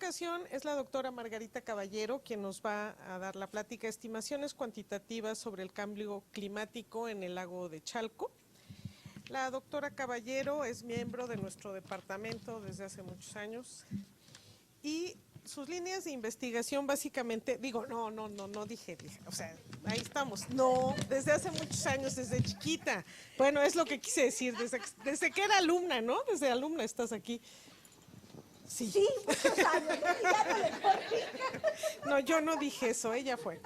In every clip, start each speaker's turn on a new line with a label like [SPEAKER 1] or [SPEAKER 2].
[SPEAKER 1] ocasión es la doctora Margarita Caballero quien nos va a dar la plática Estimaciones cuantitativas sobre el cambio climático en el lago de Chalco. La doctora Caballero es miembro de nuestro departamento desde hace muchos años y sus líneas de investigación básicamente, no dije, o sea, ahí estamos, no, desde hace muchos años, desde chiquita, bueno, es lo que quise decir, desde que era alumna, ¿no? Desde alumna estás aquí. Sí,
[SPEAKER 2] muchos años,
[SPEAKER 1] no, yo no dije eso, ella fue.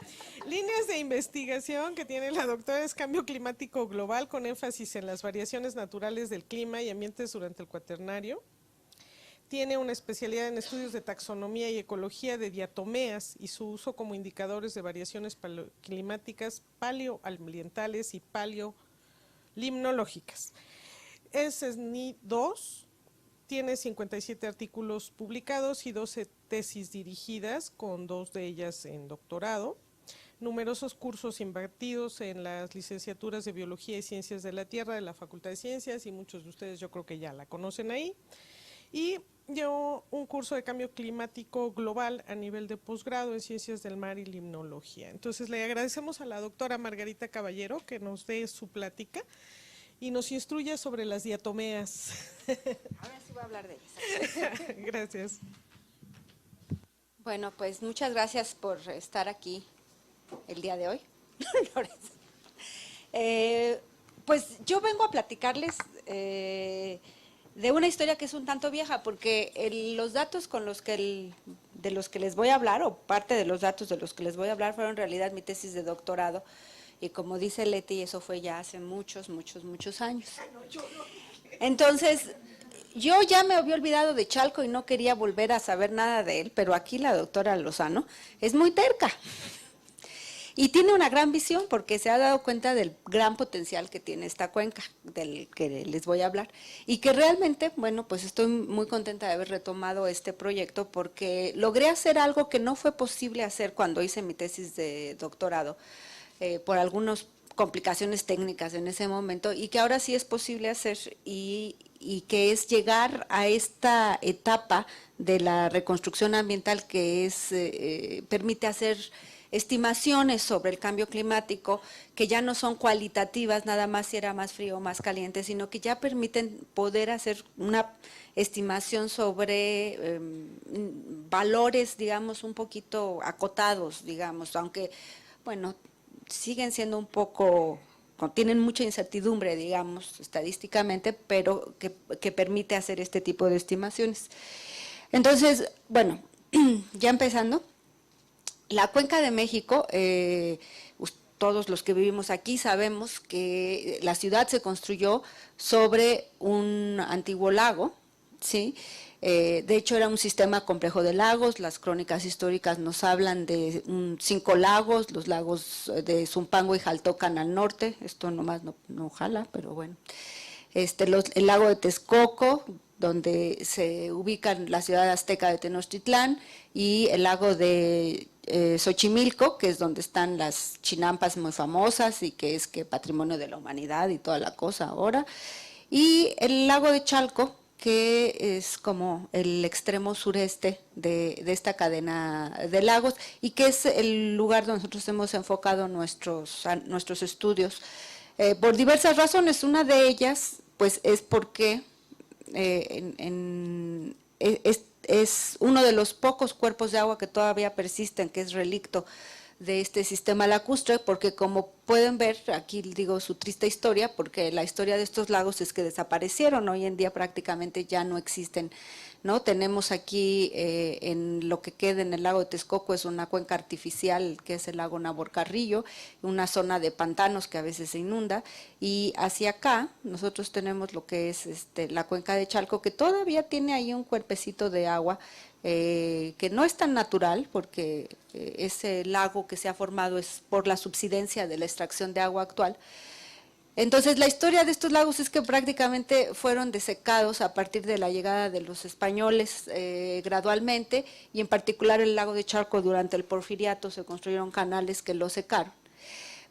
[SPEAKER 1] Líneas de investigación que tiene la doctora es cambio climático global con énfasis en las variaciones naturales del clima y ambientes durante el Cuaternario. Tiene una especialidad en estudios de taxonomía y ecología de diatomeas y su uso como indicadores de variaciones climáticas, paleoambientales y paleolimnológicas. Es SNI 2. Tiene 57 artículos publicados y 12 tesis dirigidas, con 2 de ellas en doctorado, numerosos cursos impartidos en las licenciaturas de Biología y Ciencias de la Tierra de la Facultad de Ciencias, y muchos de ustedes yo creo que ya la conocen ahí, y dio un curso de cambio climático global a nivel de posgrado en Ciencias del Mar y Limnología. Entonces le agradecemos a la doctora Margarita Caballero que nos dé su plática y nos instruye sobre las diatomeas.
[SPEAKER 2] Ahora sí voy a hablar de ellas.
[SPEAKER 1] Gracias.
[SPEAKER 2] Bueno, pues muchas gracias por estar aquí el día de hoy. Pues yo vengo a platicarles de una historia que es un tanto vieja, porque los datos de los que les voy a hablar, o parte de los datos de los que les voy a hablar, fueron en realidad mi tesis de doctorado. Y como dice Leti, eso fue ya hace muchos años. Entonces, yo ya me había olvidado de Chalco y no quería volver a saber nada de él, pero aquí la doctora Lozano es muy terca. Y tiene una gran visión porque se ha dado cuenta del gran potencial que tiene esta cuenca, del que les voy a hablar. Y que realmente, bueno, pues estoy muy contenta de haber retomado este proyecto porque logré hacer algo que no fue posible hacer cuando hice mi tesis de doctorado. Por algunas complicaciones técnicas en ese momento, y que ahora sí es posible hacer, y que es llegar a esta etapa de la reconstrucción ambiental que permite hacer estimaciones sobre el cambio climático que ya no son cualitativas, nada más si era más frío o más caliente, sino que ya permiten poder hacer una estimación sobre valores, digamos, un poquito acotados, digamos, aunque, bueno, siguen siendo un poco, tienen mucha incertidumbre, digamos, estadísticamente, pero que permite hacer este tipo de estimaciones. Entonces, bueno, ya empezando, la Cuenca de México, todos los que vivimos aquí sabemos que la ciudad se construyó sobre un antiguo lago, ¿sí? De hecho, era un sistema complejo de lagos. Las crónicas históricas nos hablan de 5 lagos, los lagos de Zumpango y Jaltocan al norte, esto nomás no jala, pero bueno. El lago de Texcoco, donde se ubica la ciudad azteca de Tenochtitlán, y el lago de Xochimilco, que es donde están las chinampas muy famosas y que es patrimonio de la humanidad y toda la cosa ahora. Y el lago de Chalco, que es como el extremo sureste de esta cadena de lagos y que es el lugar donde nosotros hemos enfocado nuestros estudios por diversas razones. Una de ellas pues es porque es uno de los pocos cuerpos de agua que todavía persisten, que es relicto de este sistema lacustre, porque como pueden ver, aquí digo su triste historia, porque la historia de estos lagos es que desaparecieron, hoy en día prácticamente ya no existen, ¿no? Tenemos aquí en lo que queda en el lago de Texcoco es una cuenca artificial que es el lago Naborcarrillo, una zona de pantanos que a veces se inunda, y hacia acá nosotros tenemos lo que es la cuenca de Chalco, que todavía tiene ahí un cuerpecito de agua, que no es tan natural porque ese lago que se ha formado es por la subsidencia de la extracción de agua actual. Entonces la historia de estos lagos es que prácticamente fueron desecados a partir de la llegada de los españoles gradualmente, y en particular el lago de Chalco durante el Porfiriato se construyeron canales que lo secaron.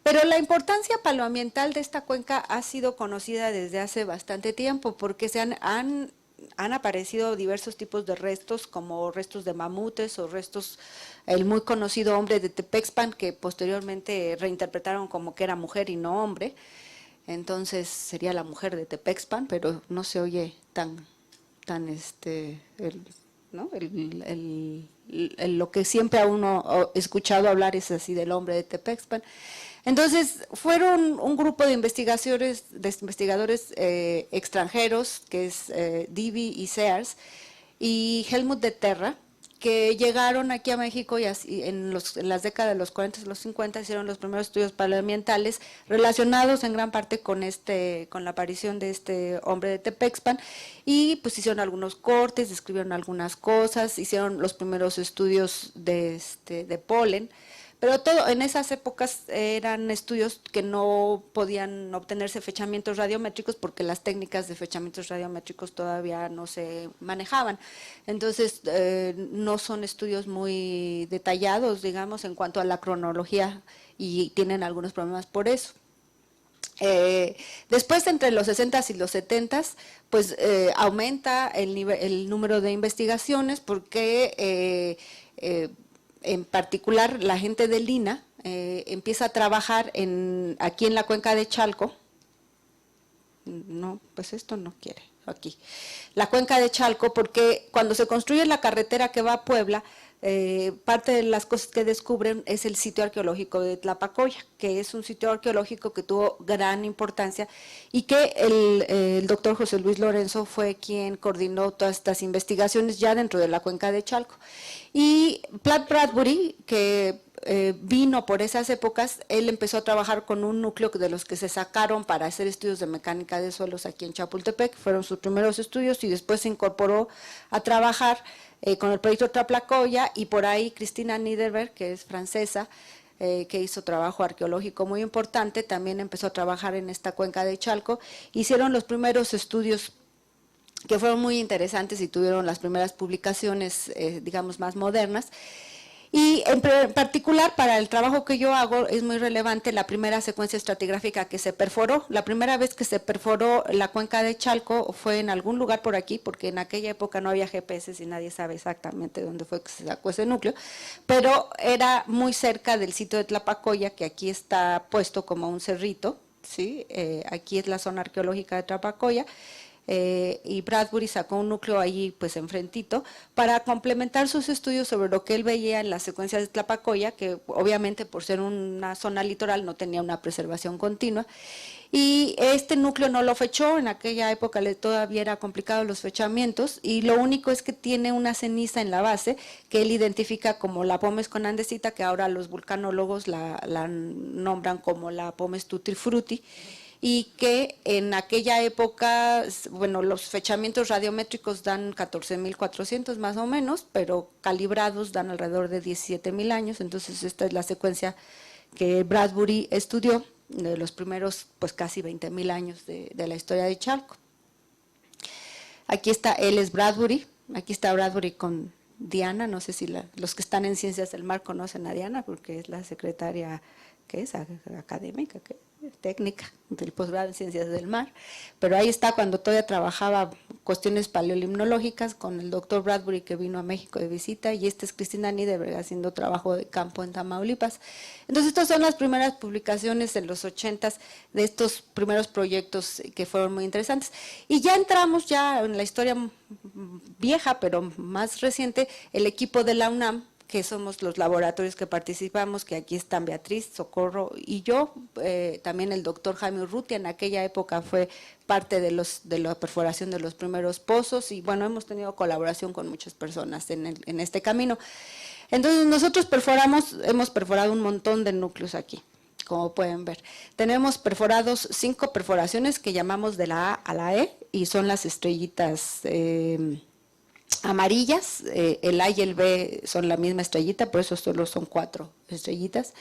[SPEAKER 2] Pero la importancia paleoambiental de esta cuenca ha sido conocida desde hace bastante tiempo porque se han han aparecido diversos tipos de restos, como restos de mamutes o restos, el muy conocido hombre de Tepexpan, que posteriormente reinterpretaron como que era mujer y no hombre, entonces sería la mujer de Tepexpan, pero no se oye tan ¿no? Lo que siempre a uno ha escuchado hablar es así del hombre de Tepexpan. Entonces, fueron un grupo de investigadores extranjeros, que es Divi y Sears, y Helmut de Terra, que llegaron aquí a México y así, en las décadas de los 40 y los 50 hicieron los primeros estudios paleoambientales relacionados en gran parte con la aparición de este hombre de Tepexpan, y pues hicieron algunos cortes, describieron algunas cosas, hicieron los primeros estudios de polen. Pero todo en esas épocas eran estudios que no podían obtenerse fechamientos radiométricos porque las técnicas de fechamientos radiométricos todavía no se manejaban. Entonces, no son estudios muy detallados, digamos, en cuanto a la cronología, y tienen algunos problemas por eso. Después, entre los 60s y los 70s, pues aumenta el número de investigaciones porque en particular la gente del INA empieza a trabajar aquí en la cuenca de Chalco. No, pues esto no quiere aquí. La cuenca de Chalco, porque cuando se construye la carretera que va a Puebla, parte de las cosas que descubren es el sitio arqueológico de Tlapacoya, que es un sitio arqueológico que tuvo gran importancia y que el doctor José Luis Lorenzo fue quien coordinó todas estas investigaciones ya dentro de la cuenca de Chalco. Y Platt Bradbury, que vino por esas épocas, él empezó a trabajar con un núcleo de los que se sacaron para hacer estudios de mecánica de suelos aquí en Chapultepec, fueron sus primeros estudios, y después se incorporó a trabajar con el proyecto Tlapacoya, y por ahí Cristina Niederberg, que es francesa, que hizo trabajo arqueológico muy importante, también empezó a trabajar en esta cuenca de Chalco. Hicieron los primeros estudios que fueron muy interesantes y tuvieron las primeras publicaciones, digamos, más modernas. Y en particular para el trabajo que yo hago es muy relevante la primera secuencia estratigráfica que se perforó. La primera vez que se perforó la cuenca de Chalco fue en algún lugar por aquí, porque en aquella época no había GPS y nadie sabe exactamente dónde fue que se sacó ese núcleo, pero era muy cerca del sitio de Tlapacoya, que aquí está puesto como un cerrito, ¿sí? Aquí es la zona arqueológica de Tlapacoya. Y Bradbury sacó un núcleo allí pues enfrentito para complementar sus estudios sobre lo que él veía en las secuencias de Tlapacoya, que obviamente por ser una zona litoral no tenía una preservación continua, y este núcleo no lo fechó. En aquella época todavía era complicado los fechamientos, y lo único es que tiene una ceniza en la base que él identifica como la Pomes con andesita, que ahora los vulcanólogos la nombran como la Pomes tutti frutti, y que en aquella época, bueno, los fechamientos radiométricos dan 14.400 más o menos, pero calibrados dan alrededor de 17.000 años, entonces esta es la secuencia que Bradbury estudió de los primeros pues casi 20.000 años de la historia de Chalco. Aquí está, él es Bradbury, aquí está Bradbury con Diana, no sé si los que están en Ciencias del Mar conocen a Diana, porque es la secretaria, ¿qué es? Académica, ¿qué? Técnica del posgrado en Ciencias del Mar, pero ahí está cuando todavía trabajaba cuestiones paleolimnológicas con el doctor Bradbury, que vino a México de visita, y esta es Cristina Niederberg haciendo trabajo de campo en Tamaulipas. Entonces estas son las primeras publicaciones en los 80s de estos primeros proyectos que fueron muy interesantes, y ya entramos ya en la historia vieja pero más reciente, el equipo de la UNAM, que somos los laboratorios que participamos, que aquí están Beatriz, Socorro y yo, también el doctor Jaime Urrutia, en aquella época fue parte de la perforación de los primeros pozos, y bueno, hemos tenido colaboración con muchas personas en este camino. Entonces nosotros hemos perforado un montón de núcleos aquí, como pueden ver. Tenemos perforados 5 perforaciones que llamamos de la A a la E, y son las estrellitas amarillas, el A y el B son la misma estrellita, por eso solo son 4 estrellitas.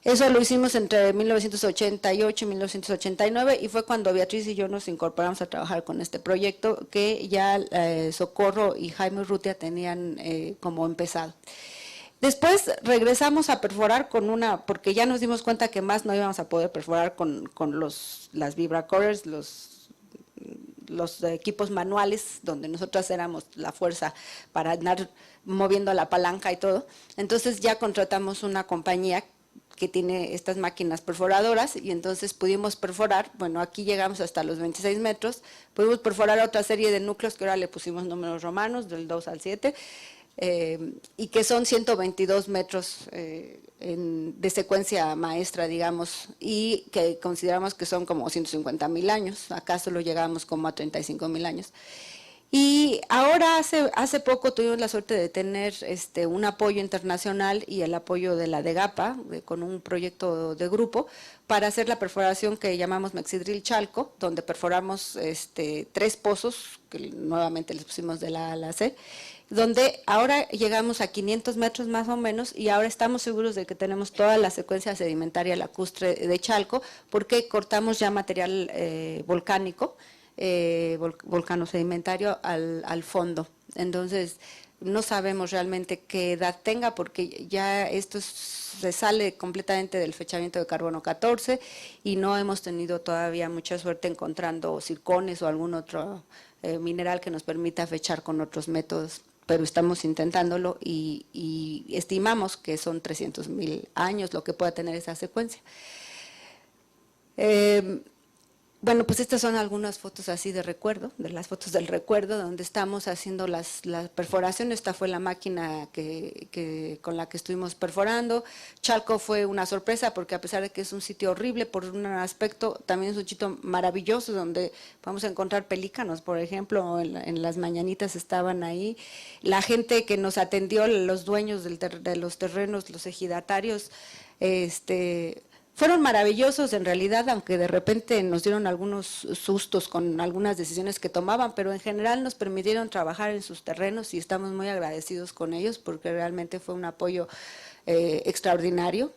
[SPEAKER 2] Eso lo hicimos entre 1988 y 1989, y fue cuando Beatriz y yo nos incorporamos a trabajar con este proyecto que ya Socorro y Jaime Urrutia tenían como empezado. Después regresamos a perforar porque ya nos dimos cuenta que más no íbamos a poder perforar con las vibracores, los equipos manuales, donde nosotras éramos la fuerza para andar moviendo la palanca y todo. Entonces ya contratamos una compañía que tiene estas máquinas perforadoras y entonces pudimos perforar, bueno, aquí llegamos hasta los 26 metros, pudimos perforar otra serie de núcleos que ahora le pusimos números romanos, del 2 al 7, y que son 122 metros de secuencia maestra, digamos, y que consideramos que son como 150,000 años, acá solo llegamos como a 35,000 años. Y ahora hace poco tuvimos la suerte de tener un apoyo internacional y el apoyo de la DEGAPA, con un proyecto de grupo, para hacer la perforación que llamamos Mexidril Chalco, donde perforamos 3 pozos, que nuevamente les pusimos de la A a la C, donde ahora llegamos a 500 metros más o menos y ahora estamos seguros de que tenemos toda la secuencia sedimentaria lacustre de Chalco, porque cortamos ya material volcánico, volcano sedimentario al fondo. Entonces, no sabemos realmente qué edad tenga porque ya esto se sale completamente del fechamiento de carbono 14 y no hemos tenido todavía mucha suerte encontrando zircones o algún otro mineral que nos permita fechar con otros métodos, pero estamos intentándolo y estimamos que son 300,000 años lo que pueda tener esa secuencia. Bueno, pues estas son algunas fotos así de recuerdo, de las fotos del recuerdo, donde estamos haciendo la perforación. Esta fue la máquina con la que estuvimos perforando. Chalco fue una sorpresa porque a pesar de que es un sitio horrible por un aspecto, también es un sitio maravilloso donde vamos a encontrar pelícanos, por ejemplo, en las mañanitas estaban ahí. La gente que nos atendió, los dueños de los terrenos, los ejidatarios, fueron maravillosos en realidad, aunque de repente nos dieron algunos sustos con algunas decisiones que tomaban, pero en general nos permitieron trabajar en sus terrenos y estamos muy agradecidos con ellos porque realmente fue un apoyo extraordinario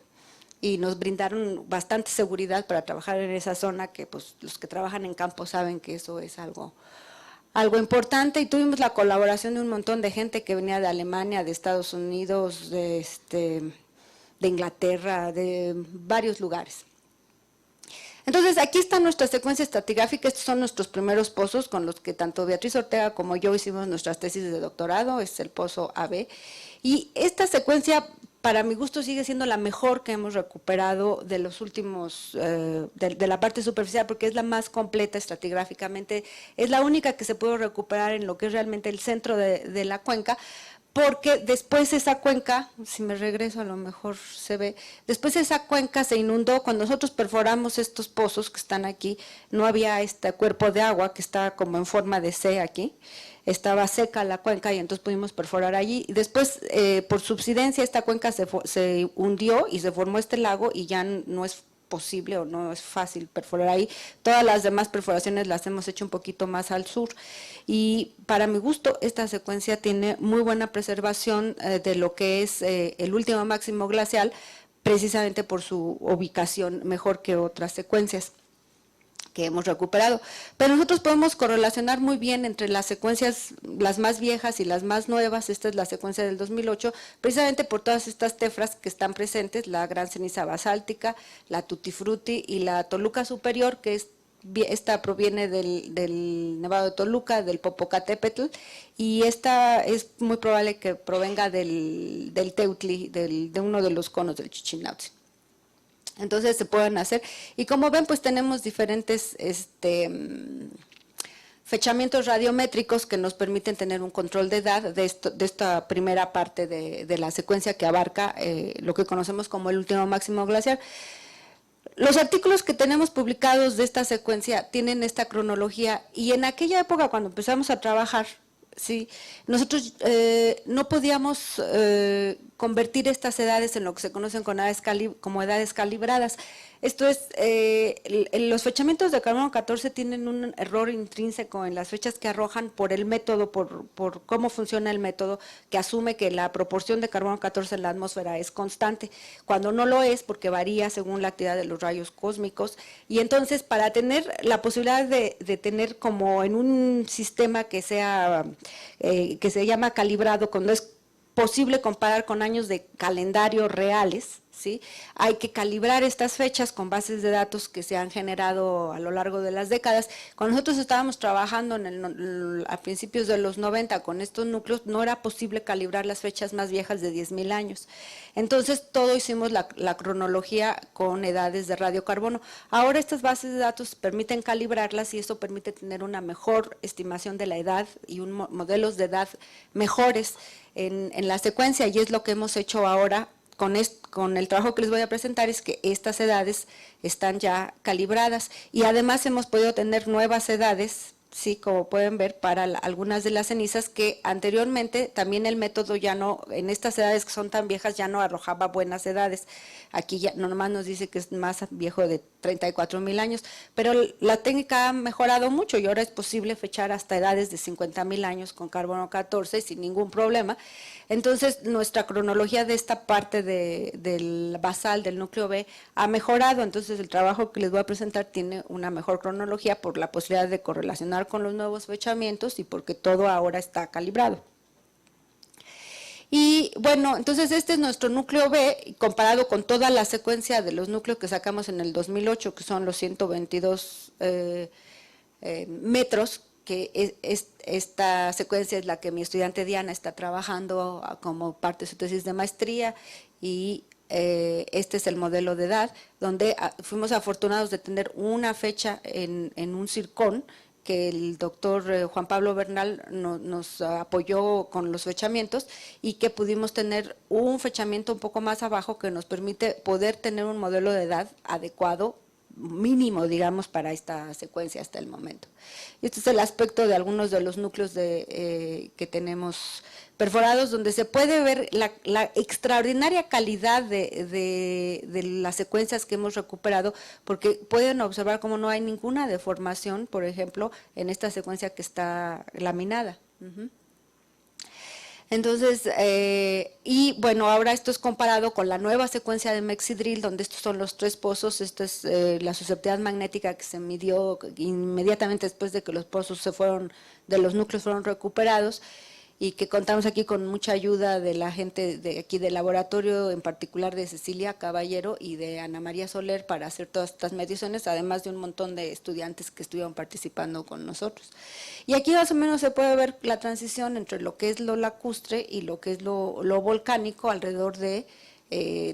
[SPEAKER 2] y nos brindaron bastante seguridad para trabajar en esa zona que pues los que trabajan en campo saben que eso es algo importante, y tuvimos la colaboración de un montón de gente que venía de Alemania, de Estados Unidos, de Inglaterra, de varios lugares. Entonces, aquí está nuestra secuencia estratigráfica. Estos son nuestros primeros pozos con los que tanto Beatriz Ortega como yo hicimos nuestras tesis de doctorado, es el pozo AB. Y esta secuencia, para mi gusto, sigue siendo la mejor que hemos recuperado de los últimos, de la parte superficial, porque es la más completa estratigráficamente, es la única que se puede recuperar en lo que es realmente el centro de la cuenca, porque después esa cuenca, si me regreso a lo mejor se ve, después esa cuenca se inundó. Cuando nosotros perforamos estos pozos que están aquí, no había este cuerpo de agua que está como en forma de C aquí, estaba seca la cuenca y entonces pudimos perforar allí. Y después, por subsidencia, esta cuenca se hundió y se formó este lago y ya no es posible o no es fácil perforar ahí. Todas las demás perforaciones las hemos hecho un poquito más al sur y para mi gusto esta secuencia tiene muy buena preservación de lo que es el último máximo glacial, precisamente por su ubicación mejor que otras secuencias que hemos recuperado. Pero nosotros podemos correlacionar muy bien entre las secuencias, las más viejas y las más nuevas. Esta es la secuencia del 2008, precisamente por todas estas tefras que están presentes, la gran ceniza basáltica, la Tutti Frutti y la Toluca Superior, que esta proviene del Nevado de Toluca, del Popocatépetl, y esta es muy probable que provenga del Teutli, de uno de los conos del Chichinautzin. Entonces se pueden hacer, y como ven pues tenemos diferentes fechamientos radiométricos que nos permiten tener un control de edad de esta primera parte de la secuencia que abarca lo que conocemos como el último máximo glaciar. Los artículos que tenemos publicados de esta secuencia tienen esta cronología, y en aquella época cuando empezamos a trabajar, sí, nosotros no podíamos convertir estas edades en lo que se conocen como edades calibradas. Esto es, los fechamientos de carbono 14 tienen un error intrínseco en las fechas que arrojan por el método, por cómo funciona el método, que asume que la proporción de carbono 14 en la atmósfera es constante, cuando no lo es, porque varía según la actividad de los rayos cósmicos. Y entonces, para tener la posibilidad de tener como en un sistema que se llama calibrado, cuando es posible comparar con años de calendario reales, ¿sí? Hay que calibrar estas fechas con bases de datos que se han generado a lo largo de las décadas. Cuando nosotros estábamos trabajando a principios de los 90 con estos núcleos, no era posible calibrar las fechas más viejas de 10.000 años. Entonces, todo hicimos la cronología con edades de radiocarbono. Ahora estas bases de datos permiten calibrarlas y eso permite tener una mejor estimación de la edad y modelos de edad mejores en la secuencia, y es lo que hemos hecho ahora con el trabajo que les voy a presentar, es que estas edades están ya calibradas y además hemos podido tener nuevas edades, sí, como pueden ver, para algunas de las cenizas que anteriormente también el método ya no, en estas edades que son tan viejas ya no arrojaba buenas edades. Aquí ya nomás nos dice que es más viejo de 34.000 años, pero la técnica ha mejorado mucho y ahora es posible fechar hasta edades de 50.000 años con carbono 14 sin ningún problema. Entonces, nuestra cronología de esta parte del basal, del núcleo B, ha mejorado. Entonces, el trabajo que les voy a presentar tiene una mejor cronología por la posibilidad de correlacionar con los nuevos fechamientos y porque todo ahora está calibrado. Y bueno, entonces este es nuestro núcleo B, comparado con toda la secuencia de los núcleos que sacamos en el 2008, que son los 122 metros, que esta secuencia es la que mi estudiante Diana está trabajando como parte de su tesis de maestría, y este es el modelo de edad, donde fuimos afortunados de tener una fecha en un zircón, que el doctor Juan Pablo Bernal nos apoyó con los fechamientos y que pudimos tener un fechamiento un poco más abajo que nos permite poder tener un modelo de edad adecuado, mínimo, digamos, para esta secuencia hasta el momento. Este es el aspecto de algunos de los núcleos que tenemos perforados, donde se puede ver la extraordinaria calidad de las secuencias que hemos recuperado, porque pueden observar cómo no hay ninguna deformación, por ejemplo, en esta secuencia que está laminada. Entonces, y bueno, ahora esto es comparado con la nueva secuencia de Mexidril, donde estos son los 3 pozos. Esta es la susceptibilidad magnética que se midió inmediatamente después de que los pozos de los núcleos fueron recuperados, y que contamos aquí con mucha ayuda de la gente de aquí del laboratorio, en particular de Cecilia Caballero y de Ana María Soler, para hacer todas estas mediciones, además de un montón de estudiantes que estuvieron participando con nosotros. Y aquí más o menos se puede ver la transición entre lo que es lo lacustre y lo que es lo volcánico, alrededor de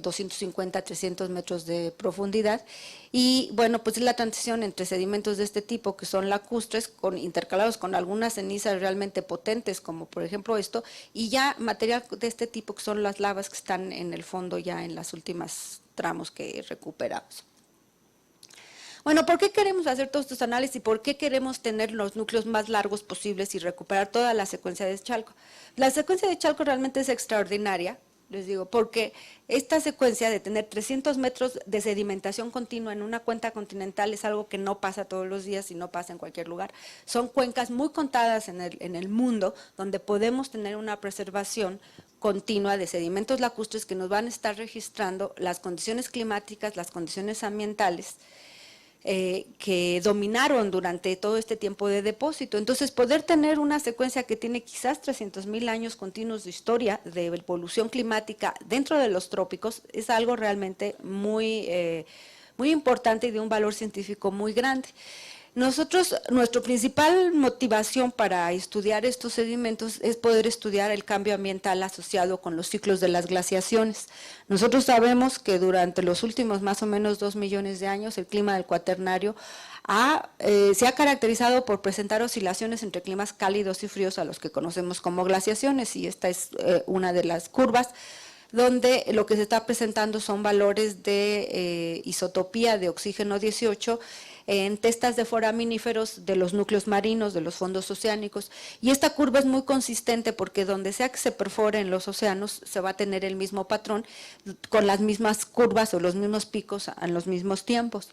[SPEAKER 2] 250 a 300 metros de profundidad. Y bueno, pues es la transición entre sedimentos de este tipo, que son lacustres, intercalados con algunas cenizas realmente potentes, como por ejemplo esto, y ya material de este tipo, que son las lavas que están en el fondo ya en las últimas tramos que recuperamos. Bueno, ¿por qué queremos hacer todos estos análisis y por qué queremos tener los núcleos más largos posibles y recuperar toda la secuencia de Chalco? La secuencia de Chalco realmente es extraordinaria, les digo, porque esta secuencia de tener 300 metros de sedimentación continua en una cuenca continental es algo que no pasa todos los días y no pasa en cualquier lugar. Son cuencas muy contadas en el mundo, donde podemos tener una preservación continua de sedimentos lacustres que nos van a estar registrando las condiciones climáticas, las condiciones ambientales, que dominaron durante todo este tiempo de depósito. Entonces, poder tener una secuencia que tiene quizás 300.000 años continuos de historia de evolución climática dentro de los trópicos es algo realmente muy importante y de un valor científico muy grande. Nuestra principal motivación para estudiar estos sedimentos es poder estudiar el cambio ambiental asociado con los ciclos de las glaciaciones. Nosotros sabemos que durante los últimos más o menos 2 millones de años el clima del Cuaternario se ha caracterizado por presentar oscilaciones entre climas cálidos y fríos a los que conocemos como glaciaciones, y esta es una de las curvas donde lo que se está presentando son valores de isotopía de oxígeno 18 en testas de foraminíferos de los núcleos marinos, de los fondos oceánicos, y esta curva es muy consistente porque donde sea que se perfore en los océanos se va a tener el mismo patrón, con las mismas curvas o los mismos picos en los mismos tiempos.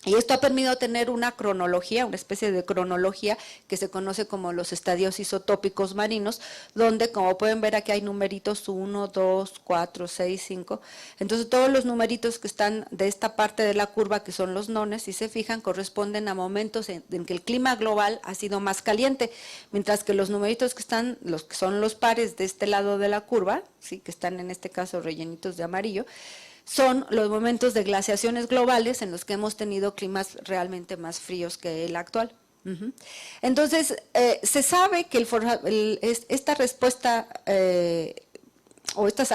[SPEAKER 2] Y esto ha permitido tener una cronología, una especie de cronología que se conoce como los estadios isotópicos marinos, donde, como pueden ver, aquí hay numeritos 1, 2, 4, 6, 5. Entonces, todos los numeritos que están de esta parte de la curva, que son los nones, si se fijan, corresponden a momentos en que el clima global ha sido más caliente, mientras que los numeritos que están, los que son los pares de este lado de la curva, sí, que están en este caso rellenitos de amarillo, son los momentos de glaciaciones globales en los que hemos tenido climas realmente más fríos que el actual. Entonces, se sabe que esta respuesta o estas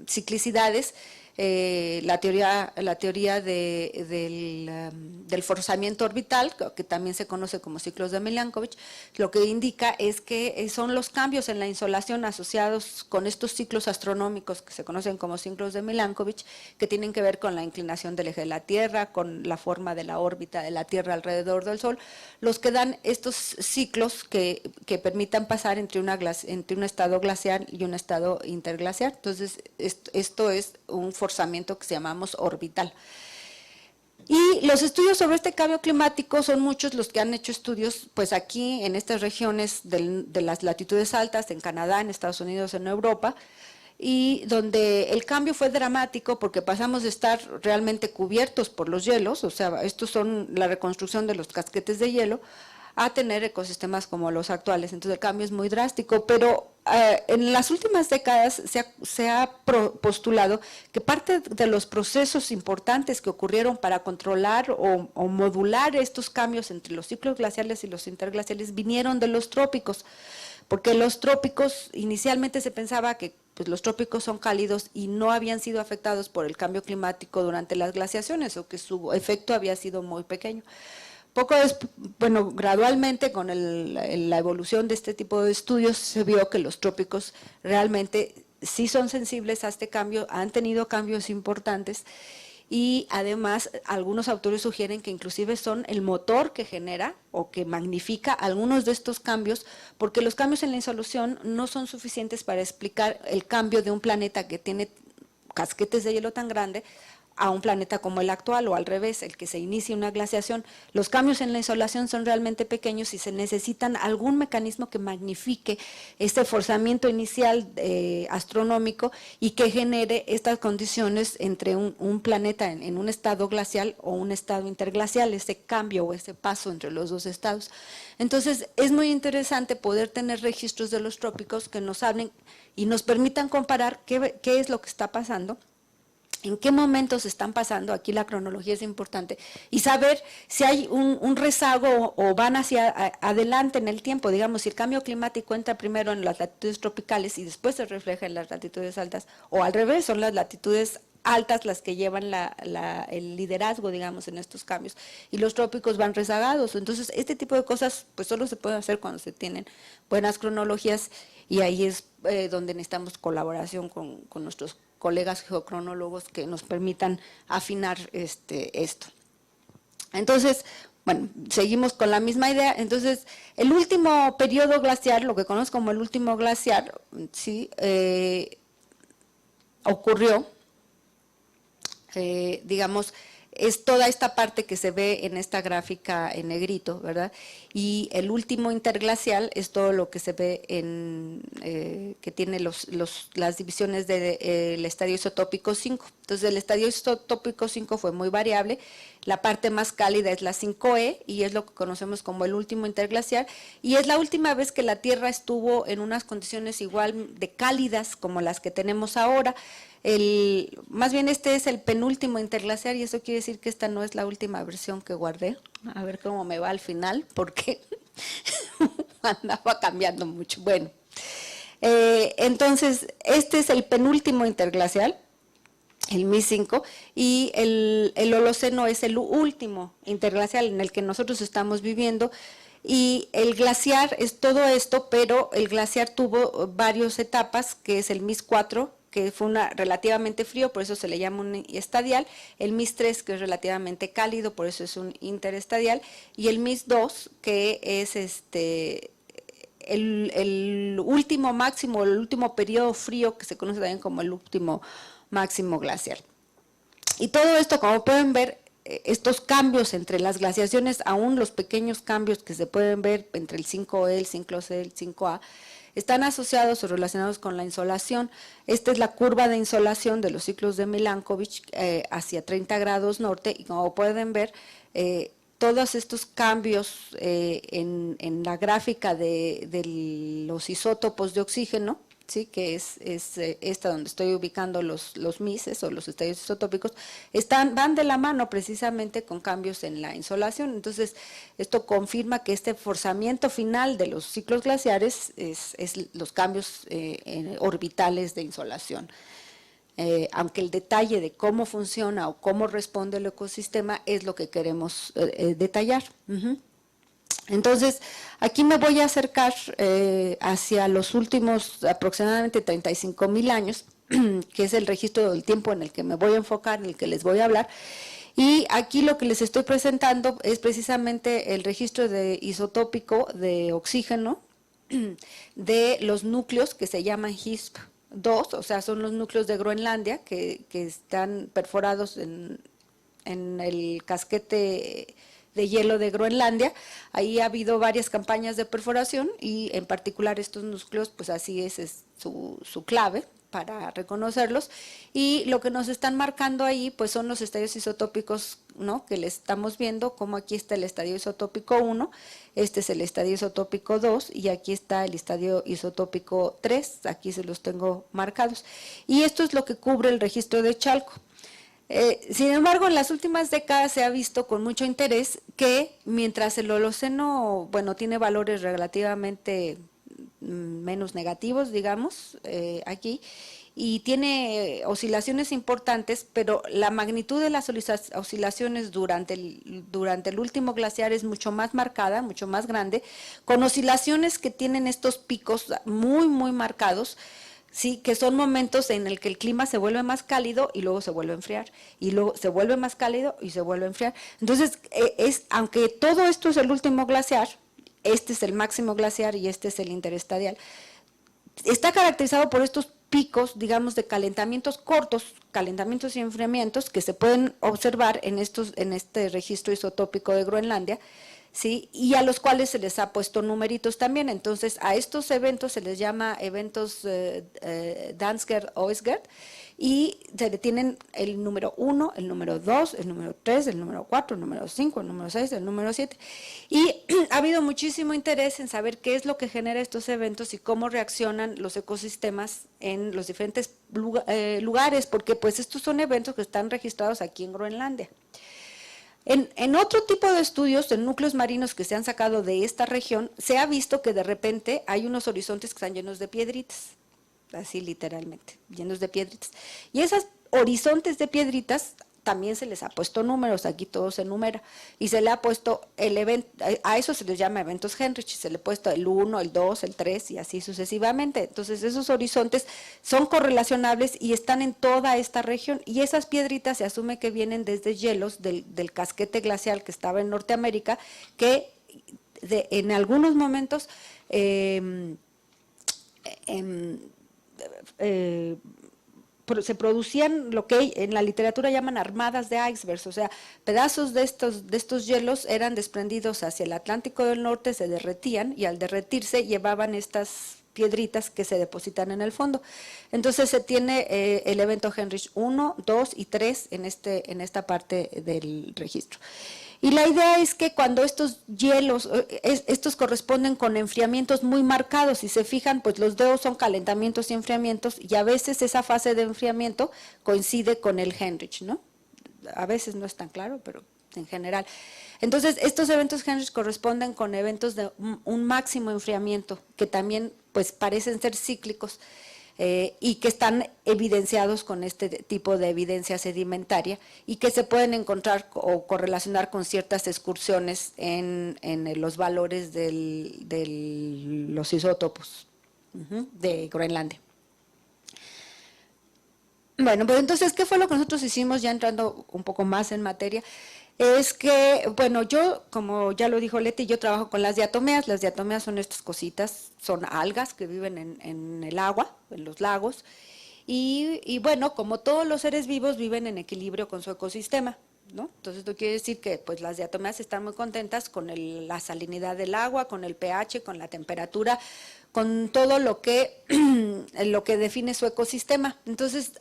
[SPEAKER 2] ciclicidades, la teoría del forzamiento orbital, que también se conoce como ciclos de Milankovitch, lo que indica es que son los cambios en la insolación asociados con estos ciclos astronómicos que se conocen como ciclos de Milankovitch, que tienen que ver con la inclinación del eje de la Tierra, con la forma de la órbita de la Tierra alrededor del Sol, los que dan estos ciclos que permitan pasar entre un estado glacial y un estado interglacial. Entonces, esto es un forzamiento que llamamos orbital. Y los estudios sobre este cambio climático son muchos los que han hecho estudios, pues aquí en estas regiones de las latitudes altas, en Canadá, en Estados Unidos, en Europa, y donde el cambio fue dramático porque pasamos de estar realmente cubiertos por los hielos, o sea, estos son la reconstrucción de los casquetes de hielo, a tener ecosistemas como los actuales. Entonces el cambio es muy drástico, pero en las últimas décadas se ha postulado que parte de los procesos importantes que ocurrieron para controlar o modular estos cambios entre los ciclos glaciales y los interglaciales vinieron de los trópicos, porque los trópicos, inicialmente se pensaba que pues, los trópicos son cálidos y no habían sido afectados por el cambio climático durante las glaciaciones, o que su efecto había sido muy pequeño. Gradualmente con la evolución de este tipo de estudios se vio que los trópicos realmente sí son sensibles a este cambio, han tenido cambios importantes y además algunos autores sugieren que inclusive son el motor que genera o que magnifica algunos de estos cambios, porque los cambios en la insolución no son suficientes para explicar el cambio de un planeta que tiene casquetes de hielo tan grande a un planeta como el actual, o al revés, el que se inicie una glaciación. Los cambios en la insolación son realmente pequeños y se necesitan algún mecanismo que magnifique este forzamiento inicial astronómico y que genere estas condiciones entre un planeta en un estado glacial o un estado interglacial, ese cambio o ese paso entre los dos estados. Entonces, es muy interesante poder tener registros de los trópicos que nos hablen y nos permitan comparar qué es lo que está pasando, en qué momentos están pasando, aquí la cronología es importante, y saber si hay un rezago o van hacia adelante en el tiempo. Digamos, si el cambio climático entra primero en las latitudes tropicales y después se refleja en las latitudes altas, o al revés, son las latitudes altas las que llevan el liderazgo, digamos, en estos cambios, y los trópicos van rezagados. Entonces, este tipo de cosas pues solo se puede hacer cuando se tienen buenas cronologías, y ahí es donde necesitamos colaboración con nuestros colegas geocronólogos que nos permitan afinar esto. Entonces, bueno, seguimos con la misma idea. Entonces, el último periodo glaciar, lo que conozco como el último glaciar, sí, ocurrió, digamos, es toda esta parte que se ve en esta gráfica en negrito, ¿verdad? Y el último interglacial es todo lo que se ve que tiene las divisiones del estadio isotópico 5. Entonces, el estadio isotópico 5 fue muy variable. La parte más cálida es la 5E y es lo que conocemos como el último interglacial, y es la última vez que la Tierra estuvo en unas condiciones igual de cálidas como las que tenemos ahora. Más bien este es el penúltimo interglaciar, y eso quiere decir que esta no es la última versión que guardé. A ver cómo me va al final, porque andaba cambiando mucho. Bueno, entonces este es el penúltimo interglacial, el Mi-5, y el Holoceno es el último interglacial en el que nosotros estamos viviendo. Y el glaciar es todo esto, pero el glaciar tuvo varias etapas, que es el Mis-4, que fue relativamente frío, por eso se le llama un estadial, el Mis-3, que es relativamente cálido, por eso es un interestadial, y el Mis-2, que es el último máximo, el último periodo frío, que se conoce también como el último máximo glacial. Y todo esto, como pueden ver, estos cambios entre las glaciaciones, aún los pequeños cambios que se pueden ver entre el 5E, el 5C, el 5A, están asociados o relacionados con la insolación. Esta es la curva de insolación de los ciclos de Milankovitch hacia 30 grados norte, y como pueden ver, todos estos cambios en la gráfica de los isótopos de oxígeno, sí, que es esta donde estoy ubicando los MISES o los estadios isotópicos, van de la mano precisamente con cambios en la insolación. Entonces, esto confirma que este forzamiento final de los ciclos glaciares es los cambios orbitales de insolación. Aunque el detalle de cómo funciona o cómo responde el ecosistema es lo que queremos detallar. Entonces, aquí me voy a acercar hacia los últimos aproximadamente 35,000 años, que es el registro del tiempo en el que me voy a enfocar, en el que les voy a hablar. Y aquí lo que les estoy presentando es precisamente el registro isotópico de oxígeno de los núcleos que se llaman HISP-2, o sea, son los núcleos de Groenlandia que están perforados en el casquete de hielo de Groenlandia. Ahí ha habido varias campañas de perforación y en particular estos núcleos, pues así es su clave para reconocerlos, y lo que nos están marcando ahí pues son los estadios isotópicos, ¿no?, que le estamos viendo, como aquí está el estadio isotópico 1, este es el estadio isotópico 2 y aquí está el estadio isotópico 3, aquí se los tengo marcados, y esto es lo que cubre el registro de Chalco. Sin embargo, en las últimas décadas se ha visto con mucho interés que mientras el Holoceno, bueno, tiene valores relativamente menos negativos, digamos, aquí, y tiene oscilaciones importantes, pero la magnitud de las oscilaciones durante el último glaciar es mucho más marcada, mucho más grande, con oscilaciones que tienen estos picos muy, muy marcados, sí, que son momentos en el que el clima se vuelve más cálido y luego se vuelve a enfriar, y luego se vuelve más cálido y se vuelve a enfriar. Entonces, aunque todo esto es el último glaciar, este es el máximo glaciar y este es el interestadial, está caracterizado por estos picos, digamos, de calentamientos cortos, calentamientos y enfriamientos que se pueden observar en este registro isotópico de Groenlandia, ¿sí?, y a los cuales se les ha puesto numeritos también. Entonces, a estos eventos se les llama eventos Dansker-Oisgard, y se le tienen el número 1, el número 2, el número 3, el número 4, el número 5, el número 6, el número 7. Y ha habido muchísimo interés en saber qué es lo que genera estos eventos y cómo reaccionan los ecosistemas en los diferentes lugares, porque pues estos son eventos que están registrados aquí en Groenlandia. En otro tipo de estudios, en núcleos marinos que se han sacado de esta región, se ha visto que de repente hay unos horizontes que están llenos de piedritas, así literalmente, llenos de piedritas. Y esos horizontes de piedritas también se les ha puesto números, aquí todo se enumera, y se le ha puesto el evento, a eso se les llama eventos Heinrich, se le ha puesto el 1, el 2, el 3 y así sucesivamente. Entonces esos horizontes son correlacionables y están en toda esta región, y esas piedritas se asume que vienen desde hielos del casquete glacial que estaba en Norteamérica, que en algunos momentos se producían lo que en la literatura llaman armadas de icebergs, o sea, pedazos de estos hielos eran desprendidos hacia el Atlántico del Norte, se derretían y al derretirse llevaban estas piedritas que se depositan en el fondo. Entonces se tiene el evento Heinrich 1, 2 y 3 en esta parte del registro. Y la idea es que cuando estos hielos, estos corresponden con enfriamientos muy marcados, si se fijan, pues los dedos son calentamientos y enfriamientos, y a veces esa fase de enfriamiento coincide con el Heinrich, ¿no? A veces no es tan claro, pero en general. Entonces, estos eventos Heinrich corresponden con eventos de un máximo enfriamiento, que también pues parecen ser cíclicos, y que están evidenciados con este tipo de evidencia sedimentaria y que se pueden encontrar o correlacionar con ciertas excursiones en los valores de los isótopos de Groenlandia. Bueno, pues entonces, ¿qué fue lo que nosotros hicimos ya entrando un poco más en materia? Es que, bueno, yo, como ya lo dijo Leti, yo trabajo con las diatomeas. Las diatomeas son estas cositas, son algas que viven en el agua, en los lagos, y bueno, como todos los seres vivos viven en equilibrio con su ecosistema, ¿no? Entonces, esto quiere decir que pues las diatomeas están muy contentas con la salinidad del agua, con el pH, con la temperatura, con todo lo que define su ecosistema. Entonces,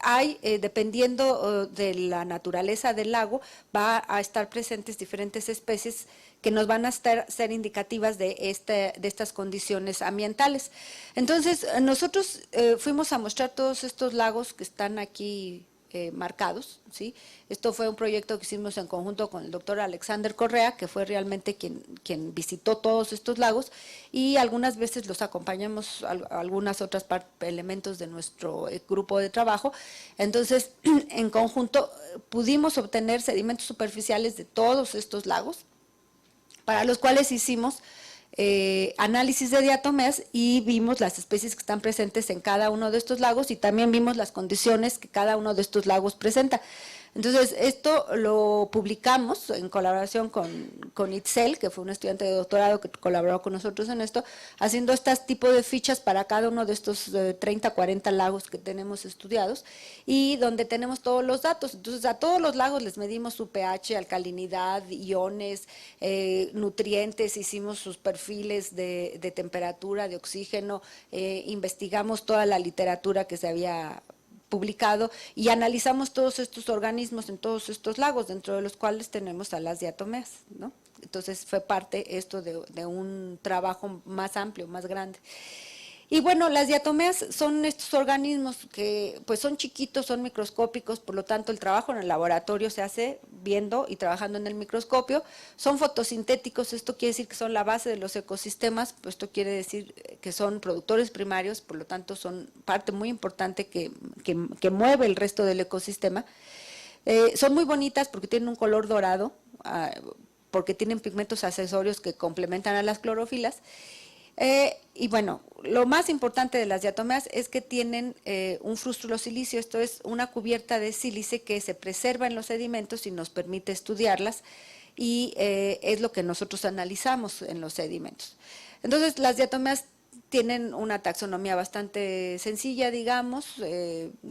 [SPEAKER 2] dependiendo de la naturaleza del lago, va a estar presentes diferentes especies que nos van a ser indicativas de estas condiciones ambientales. Entonces, nosotros fuimos a mostrar todos estos lagos que están aquí marcados, ¿sí? Esto fue un proyecto que hicimos en conjunto con el doctor Alexander Correa, que fue realmente quien visitó todos estos lagos, y algunas veces los acompañamos a algunas otras elementos de nuestro grupo de trabajo. Entonces, en conjunto pudimos obtener sedimentos superficiales de todos estos lagos, para los cuales hicimos análisis de diatomeas y vimos las especies que están presentes en cada uno de estos lagos y también vimos las condiciones que cada uno de estos lagos presenta. Entonces, esto lo publicamos en colaboración con Itzel, que fue un estudiante de doctorado que colaboró con nosotros en esto, haciendo estas tipo de fichas para cada uno de estos 30, 40 lagos que tenemos estudiados y donde tenemos todos los datos. Entonces, a todos los lagos les medimos su pH, alcalinidad, iones, nutrientes, hicimos sus perfiles de temperatura, de oxígeno, investigamos toda la literatura que se había publicado y analizamos todos estos organismos en todos estos lagos, dentro de los cuales tenemos a las diatomeas, ¿no? Entonces fue parte esto de un trabajo más amplio, más grande. Y bueno, las diatomeas son estos organismos que pues son chiquitos, son microscópicos, por lo tanto el trabajo en el laboratorio se hace viendo y trabajando en el microscopio. Son fotosintéticos, esto quiere decir que son la base de los ecosistemas, pues esto quiere decir que son productores primarios, por lo tanto son parte muy importante que mueve el resto del ecosistema. Son muy bonitas porque tienen un color dorado, porque tienen pigmentos accesorios que complementan a las clorofilas. Y bueno, lo más importante de las diatomeas es que tienen un frústulo silicio, esto es una cubierta de sílice que se preserva en los sedimentos y nos permite estudiarlas y es lo que nosotros analizamos en los sedimentos. Entonces, las diatomeas tienen una taxonomía bastante sencilla, digamos,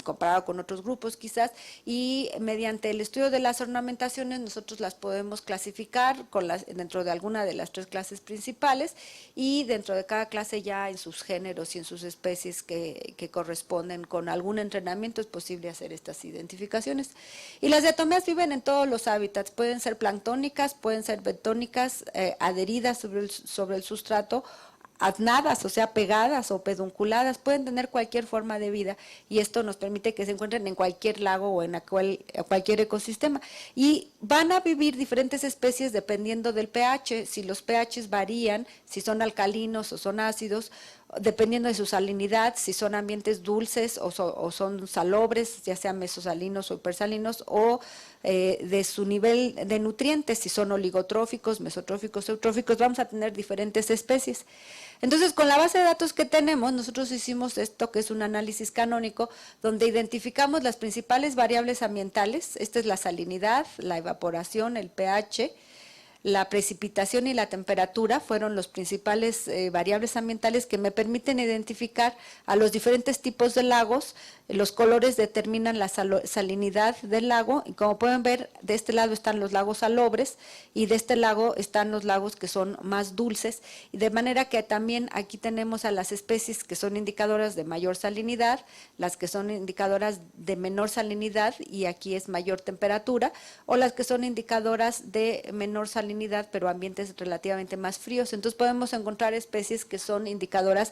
[SPEAKER 2] comparado con otros grupos quizás, y mediante el estudio de las ornamentaciones nosotros las podemos clasificar dentro de alguna de las 3 clases principales y dentro de cada clase ya en sus géneros y en sus especies que corresponden. Con algún entrenamiento es posible hacer estas identificaciones. Y las diatomeas viven en todos los hábitats, pueden ser planctónicas, pueden ser bentónicas, adheridas sobre el sustrato, aznadas, o sea, pegadas o pedunculadas, pueden tener cualquier forma de vida y esto nos permite que se encuentren en cualquier lago o en cualquier ecosistema. Y van a vivir diferentes especies dependiendo del pH, si los pHs varían, si son alcalinos o son ácidos, dependiendo de su salinidad, si son ambientes dulces o son salobres, ya sean mesosalinos o hipersalinos, o de su nivel de nutrientes, si son oligotróficos, mesotróficos, eutróficos, vamos a tener diferentes especies. Entonces, con la base de datos que tenemos, nosotros hicimos esto que es un análisis canónico, donde identificamos las principales variables ambientales, esta es la salinidad, la evaporación, el pH, la precipitación y la temperatura fueron los principales variables ambientales que me permiten identificar a los diferentes tipos de lagos. Los colores determinan la salinidad del lago y como pueden ver, de este lado están los lagos salobres y de este lado están los lagos que son más dulces, y de manera que también aquí tenemos a las especies que son indicadoras de mayor salinidad, las que son indicadoras de menor salinidad y aquí es mayor temperatura, o las que son indicadoras de menor salinidad pero ambientes relativamente más fríos. Entonces podemos encontrar especies que son indicadoras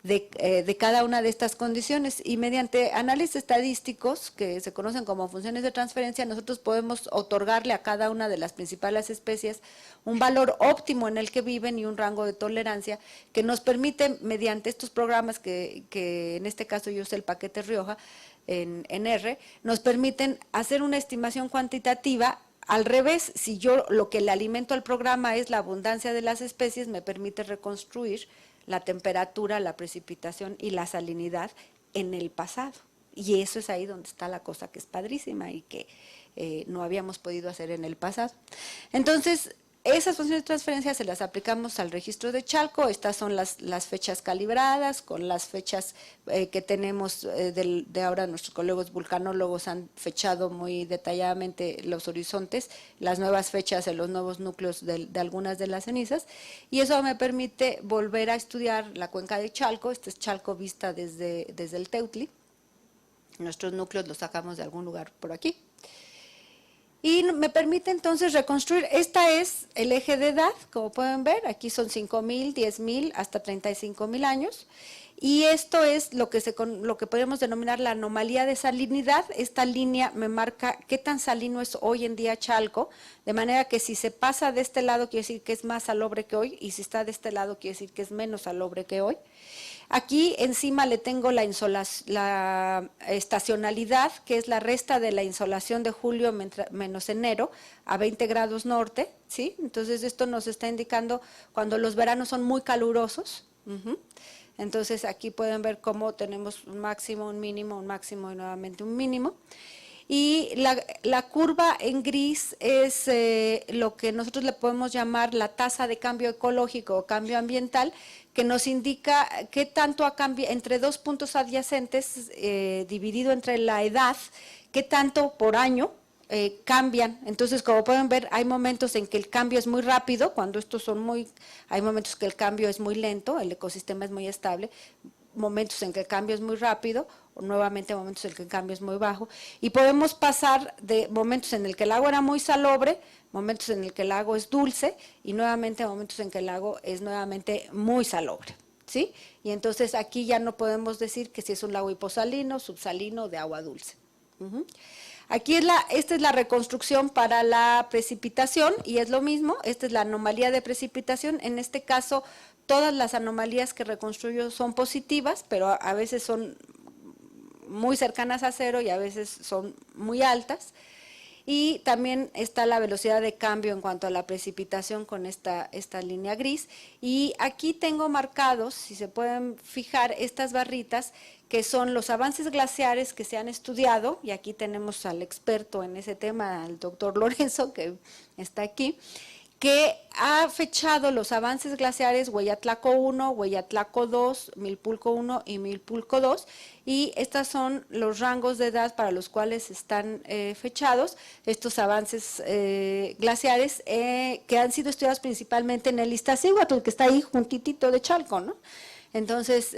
[SPEAKER 2] de cada una de estas condiciones y mediante análisis estadísticos que se conocen como funciones de transferencia, nosotros podemos otorgarle a cada una de las principales especies un valor óptimo en el que viven y un rango de tolerancia que nos permite mediante estos programas que en este caso yo usé el paquete Rioja en R, nos permiten hacer una estimación cuantitativa. Al revés, si yo lo que le alimento al programa es la abundancia de las especies, me permite reconstruir la temperatura, la precipitación y la salinidad en el pasado. Y eso es ahí donde está la cosa que es padrísima y que no habíamos podido hacer en el pasado. Entonces, esas funciones de transferencia se las aplicamos al registro de Chalco. Estas son las fechas calibradas, con las fechas que tenemos de ahora nuestros colegas vulcanólogos han fechado muy detalladamente los horizontes, las nuevas fechas de los nuevos núcleos de algunas de las cenizas, y eso me permite volver a estudiar la cuenca de Chalco. Este es Chalco vista desde el Teutli. Nuestros núcleos los sacamos de algún lugar por aquí. Y me permite entonces reconstruir. Esta es el eje de edad, como pueden ver, aquí son 5.000, 10.000, hasta 35.000 años. Y esto es lo que podemos denominar la anomalía de salinidad. Esta línea me marca qué tan salino es hoy en día Chalco, de manera que si se pasa de este lado quiere decir que es más salobre que hoy, y si está de este lado quiere decir que es menos salobre que hoy. Aquí encima le tengo la estacionalidad, que es la resta de la insolación de julio menos enero a 20 grados norte, ¿sí? Entonces esto nos está indicando cuando los veranos son muy calurosos. Entonces aquí pueden ver cómo tenemos un máximo, un mínimo, un máximo y nuevamente un mínimo. Y la curva en gris es lo que nosotros le podemos llamar la tasa de cambio ecológico o cambio ambiental, que nos indica qué tanto ha cambiado entre dos puntos adyacentes dividido entre la edad, qué tanto por año cambian. Entonces, como pueden ver, hay momentos en que el cambio es muy rápido, cuando estos son hay momentos que el cambio es muy lento, el ecosistema es muy estable, momentos en que el cambio es muy rápido, o nuevamente momentos en que el cambio es muy bajo, y podemos pasar de momentos en el que el agua era muy salobre, momentos en el que el lago es dulce, y nuevamente momentos en que el lago es nuevamente muy salobre, ¿sí? Y entonces aquí ya no podemos decir que si es un lago hiposalino, subsalino o de agua dulce. Aquí esta es la reconstrucción para la precipitación, y es lo mismo, esta es la anomalía de precipitación. En este caso, todas las anomalías que reconstruyo son positivas, pero a veces son muy cercanas a cero y a veces son muy altas. Y también está la velocidad de cambio en cuanto a la precipitación con esta línea gris. Y aquí tengo marcados, si se pueden fijar, estas barritas que son los avances glaciares que se han estudiado, y aquí tenemos al experto en ese tema, al doctor Lorenzo, que está aquí, que ha fechado los avances glaciares Hueyatlaco 1, Hueyatlaco 2, Milpulco 1 y Milpulco 2, y estos son los rangos de edad para los cuales están fechados estos avances glaciares que han sido estudiados principalmente en el Iztaccíhuatl, que está ahí juntitito de Chalco, ¿no? Entonces,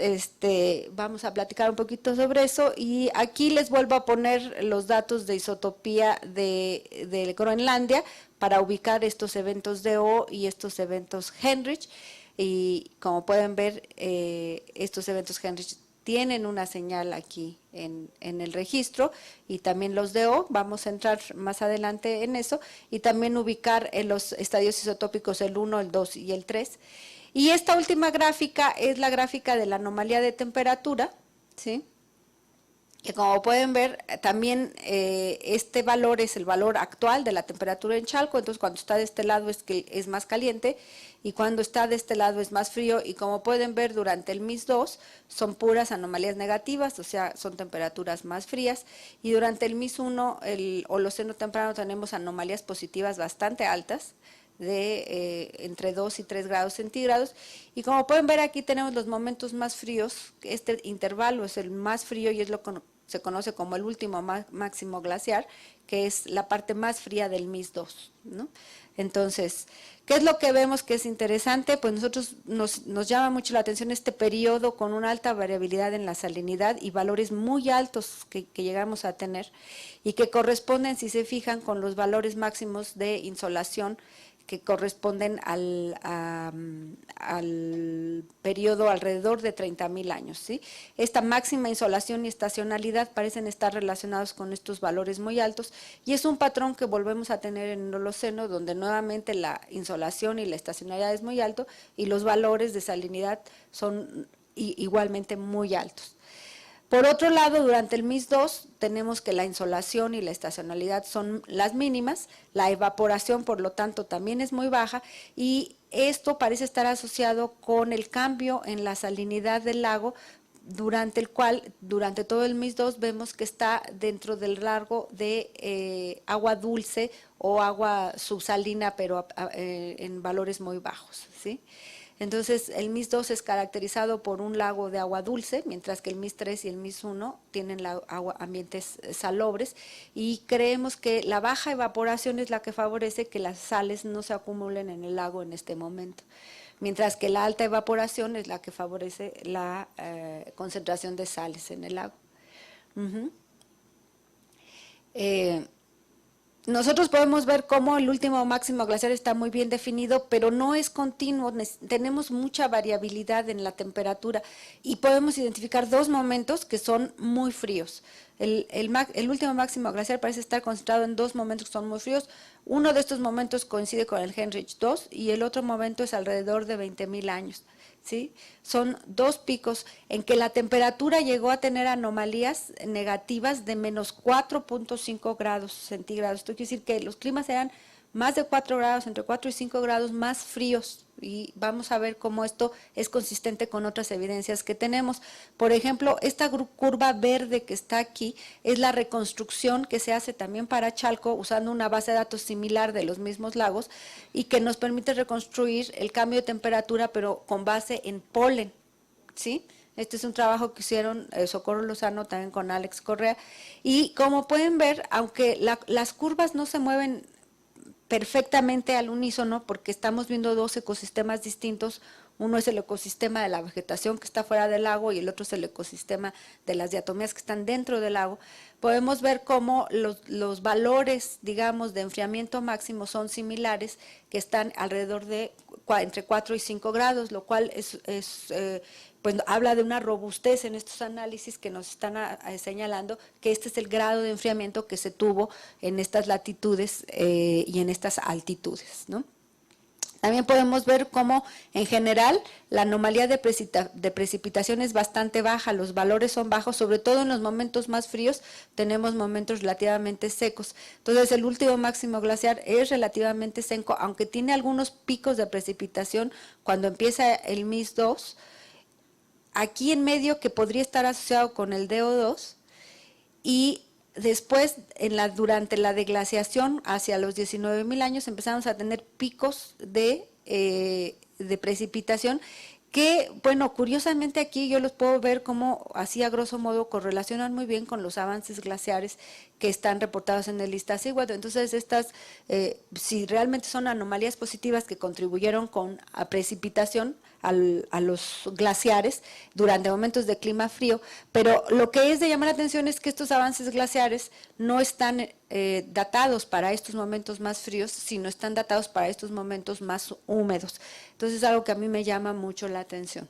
[SPEAKER 2] vamos a platicar un poquito sobre eso, y aquí les vuelvo a poner los datos de isotopía de Groenlandia para ubicar estos eventos DO y estos eventos Heinrich, y como pueden ver, estos eventos Heinrich tienen una señal aquí en el registro, y también los DO, vamos a entrar más adelante en eso, y también ubicar en los estadios isotópicos el 1, el 2 y el 3. Y esta última gráfica es la gráfica de la anomalía de temperatura, ¿sí? Que como pueden ver, también este valor es el valor actual de la temperatura en Chalco. Entonces cuando está de este lado es más caliente, y cuando está de este lado es más frío, y como pueden ver durante el MIS 2 son puras anomalías negativas, o sea, son temperaturas más frías, y durante el MIS 1, el Holoceno temprano, tenemos anomalías positivas bastante altas, de entre 2 y 3 grados centígrados, y como pueden ver aquí tenemos los momentos más fríos. Este intervalo es el más frío y es lo que se conoce como el último máximo glaciar, que es la parte más fría del MIS 2, ¿no? Entonces, ¿qué es lo que vemos que es interesante? Pues nosotros nos llama mucho la atención este periodo con una alta variabilidad en la salinidad y valores muy altos que llegamos a tener, y que corresponden, si se fijan, con los valores máximos de insolación que corresponden al periodo alrededor de 30.000 años, ¿sí? Esta máxima insolación y estacionalidad parecen estar relacionados con estos valores muy altos, y es un patrón que volvemos a tener en el Holoceno, donde nuevamente la insolación y la estacionalidad es muy alto y los valores de salinidad son igualmente muy altos. Por otro lado, durante el MIS 2 tenemos que la insolación y la estacionalidad son las mínimas, la evaporación por lo tanto también es muy baja, y esto parece estar asociado con el cambio en la salinidad del lago durante el cual, durante todo el MIS 2, vemos que está dentro del largo de agua dulce o agua subsalina, pero en valores muy bajos, ¿sí? Entonces, el MIS 2 es caracterizado por un lago de agua dulce, mientras que el MIS 3 y el MIS 1 tienen ambientes salobres, y creemos que la baja evaporación es la que favorece que las sales no se acumulen en el lago en este momento, mientras que la alta evaporación es la que favorece la concentración de sales en el lago. Nosotros podemos ver cómo el último máximo glaciar está muy bien definido, pero no es continuo, tenemos mucha variabilidad en la temperatura y podemos identificar dos momentos que son muy fríos. El último máximo glaciar parece estar concentrado en dos momentos que son muy fríos. Uno de estos momentos coincide con el Heinrich II y el otro momento es alrededor de 20.000 años. ¿Sí? Son dos picos en que la temperatura llegó a tener anomalías negativas de menos 4.5 grados centígrados. Esto quiere decir que los climas eran más de 4 grados, entre 4 y 5 grados más fríos, y vamos a ver cómo esto es consistente con otras evidencias que tenemos. Por ejemplo, esta curva verde que está aquí es la reconstrucción que se hace también para Chalco usando una base de datos similar de los mismos lagos y que nos permite reconstruir el cambio de temperatura pero con base en polen, ¿sí? Este es un trabajo que hicieron Socorro Lozano también con Alex Correa, y como pueden ver, aunque las curvas no se mueven perfectamente al unísono porque estamos viendo dos ecosistemas distintos. Uno es el ecosistema de la vegetación que está fuera del lago y el otro es el ecosistema de las diatomías que están dentro del lago. Podemos ver cómo los valores, digamos, de enfriamiento máximo son similares, que están alrededor de entre 4 y 5 grados, lo cual pues habla de una robustez en estos análisis que nos están señalando que este es el grado de enfriamiento que se tuvo en estas latitudes y en estas altitudes, ¿no? También podemos ver cómo en general la anomalía de precipitación es bastante baja, los valores son bajos, sobre todo en los momentos más fríos tenemos momentos relativamente secos. Entonces el último máximo glaciar es relativamente seco, aunque tiene algunos picos de precipitación cuando empieza el MIS 2, aquí en medio que podría estar asociado con el DO2, y después, durante la deglaciación, hacia los 19.000 años, empezamos a tener picos de precipitación que, bueno, curiosamente aquí yo los puedo ver como, así a grosso modo, correlacionan muy bien con los avances glaciares que están reportados en el Iztaccíhuatl. Entonces, estas, si realmente son anomalías positivas que contribuyeron con a precipitación a los glaciares durante momentos de clima frío, pero lo que es de llamar la atención es que estos avances glaciares no están datados para estos momentos más fríos, sino están datados para estos momentos más húmedos. Entonces es algo que a mí me llama mucho la atención.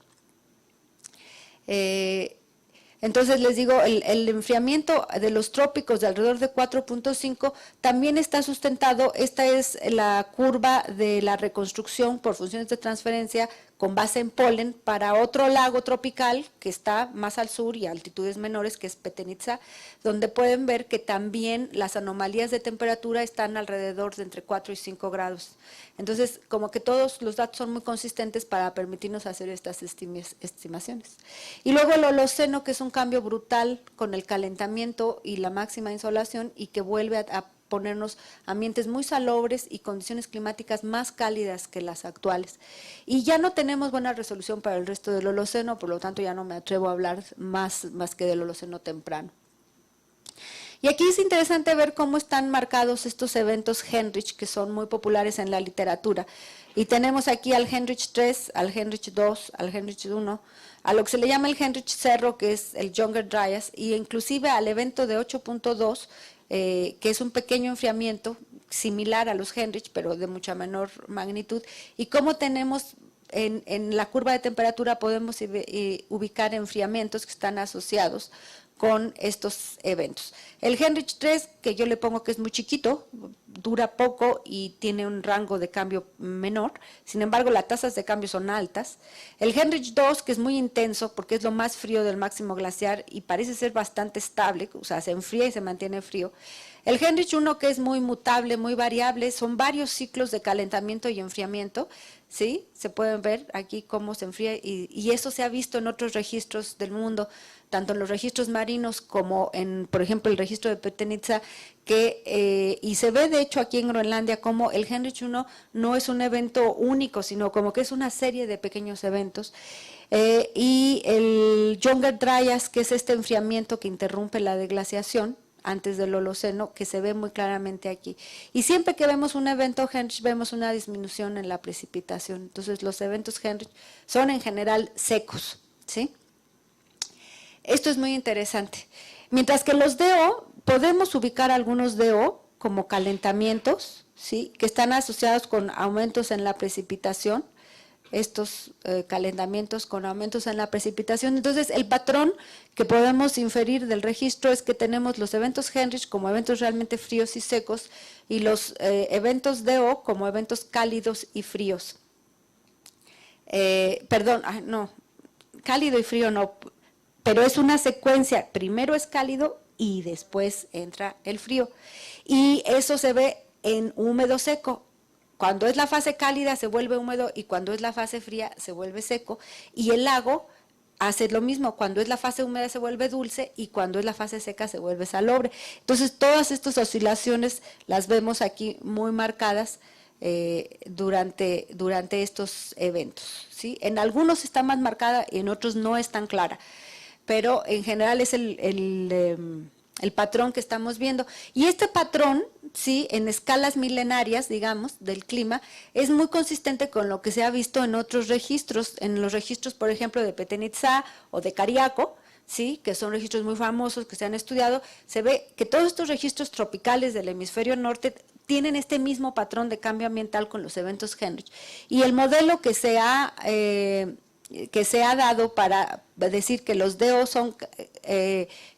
[SPEAKER 2] Entonces les digo, el enfriamiento de los trópicos de alrededor de 4.5 también está sustentado. Esta es la curva de la reconstrucción por funciones de transferencia con base en polen para otro lago tropical que está más al sur y a altitudes menores, que es Petenitsa, donde pueden ver que también las anomalías de temperatura están alrededor de entre 4 y 5 grados. Entonces, como que todos los datos son muy consistentes para permitirnos hacer estas estimaciones. Y luego el Holoceno, que es un cambio brutal con el calentamiento y la máxima insolación y que vuelve a ponernos ambientes muy salobres y condiciones climáticas más cálidas que las actuales. Y ya no tenemos buena resolución para el resto del Holoceno, por lo tanto ya no me atrevo a hablar más que del Holoceno temprano. Y aquí es interesante ver cómo están marcados estos eventos Heinrich, que son muy populares en la literatura. Y tenemos aquí al Heinrich III, al Heinrich II, al Heinrich I, a lo que se le llama el Heinrich Cerro, que es el Younger Dryas, y inclusive al evento de 8.2, que es un pequeño enfriamiento similar a los Heinrich, pero de mucha menor magnitud, y cómo tenemos en la curva de temperatura podemos ubicar enfriamientos que están asociados con estos eventos. El Heinrich III, que yo le pongo que es muy chiquito, dura poco y tiene un rango de cambio menor, sin embargo las tasas de cambio son altas. El Heinrich II, que es muy intenso porque es lo más frío del máximo glaciar y parece ser bastante estable, o sea, se enfría y se mantiene frío. El Heinrich I, que es muy mutable, muy variable, son varios ciclos de calentamiento y enfriamiento. ¿sí? Se pueden ver aquí cómo se enfría y eso se ha visto en otros registros del mundo, tanto en los registros marinos como en, por ejemplo, el registro de Petenitsa, y se ve de hecho aquí en Groenlandia como el Heinrich I no es un evento único, sino como que es una serie de pequeños eventos. Y el Younger Dryas, que es este enfriamiento que interrumpe la deglaciación antes del Holoceno, que se ve muy claramente aquí. Y siempre que vemos un evento Heinrich, vemos una disminución en la precipitación. Entonces, los eventos Heinrich son en general secos, ¿sí? Esto es muy interesante. Mientras que los DO, podemos ubicar algunos DO como calentamientos, ¿sí? Que están asociados con aumentos en la precipitación, estos calentamientos con aumentos en la precipitación. Entonces, el patrón que podemos inferir del registro es que tenemos los eventos Heinrich como eventos realmente fríos y secos y los eventos DO como eventos cálidos y fríos. Cálido y frío no, pero es una secuencia, primero es cálido y después entra el frío. Y eso se ve en húmedo seco. Cuando es la fase cálida se vuelve húmedo y cuando es la fase fría se vuelve seco. Y el lago hace lo mismo, cuando es la fase húmeda se vuelve dulce y cuando es la fase seca se vuelve salobre. Entonces todas estas oscilaciones las vemos aquí muy marcadas durante estos eventos, ¿sí? En algunos está más marcada y en otros no es tan clara, pero en general es el patrón que estamos viendo. Y este patrón, sí, en escalas milenarias, digamos, del clima, es muy consistente con lo que se ha visto en otros registros, en los registros, por ejemplo, de Petenitsa o de Cariaco, sí, que son registros muy famosos que se han estudiado. Se ve que todos estos registros tropicales del hemisferio norte tienen este mismo patrón de cambio ambiental con los eventos Heinrich. Y el modelo que se ha dado para decir que los DO son